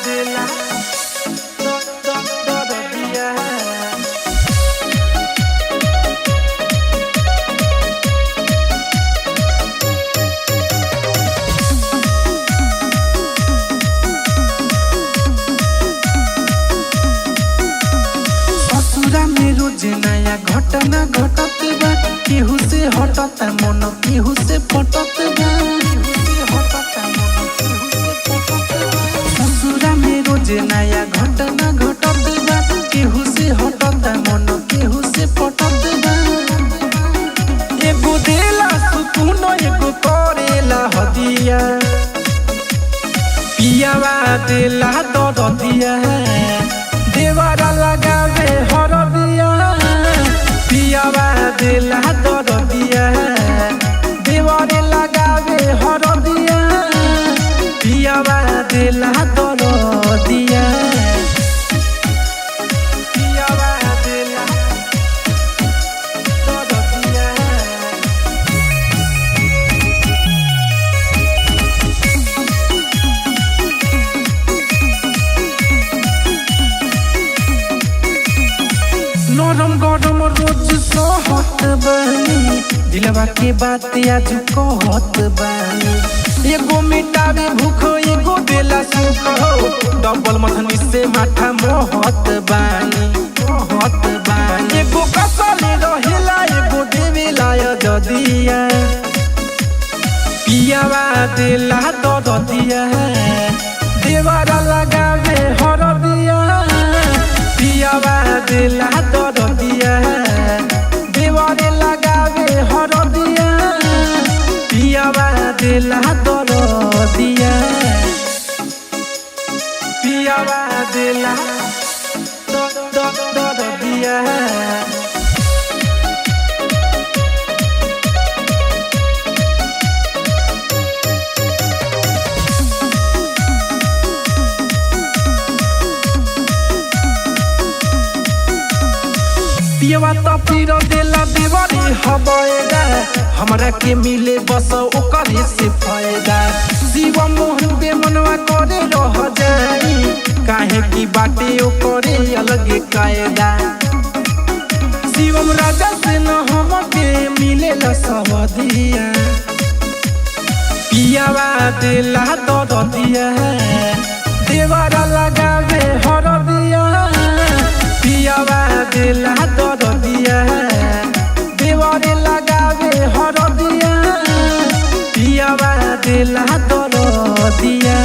दिला दिया ससुरा में रोज नया घटना घटत बा केहू से हटत मन केहू से पटत बा ससुरा में रोज नया घटना घटत बा केहू से हटत मन केहू से पटत बा एगो देला सुकून एगो करेला हदिया पियावा देला दरदिया देवरा लगावे हरदिया पियावा देला दरदिया देवरे लगावे हरदिया पियावा देला दरदिया पियावा देला दरदिया नरम गरम रोज सहत बानी दिलवा के बात आज कहत बानी एगो मिटावे भूख एगो देला सुख डबल मथनी से माथा मोहत बानी एगो कसले रहेला एगो देवेला जदिया पियावा देला दरदिया देवरा लगावे हरदिया पियावा देला दरदिया देवरे लगावे हरदिया पियावा देला दरदिया पियावा देला दरदिया पियवा तो फिर देला देवरी हबेगा हमरा के मिले बस ओकरे से फायदा शिव मोहन के मनवा करे रह जाई काहे की बाटे ओकरे अलगे कायदा शिवम राजा से न हमके मिले ला सवदिया पियवा देला दरदिया देवरा लगावे हरदिया पियावा देला दरदिया देवरे लगावे हरदिया पियावा देला दरदिया।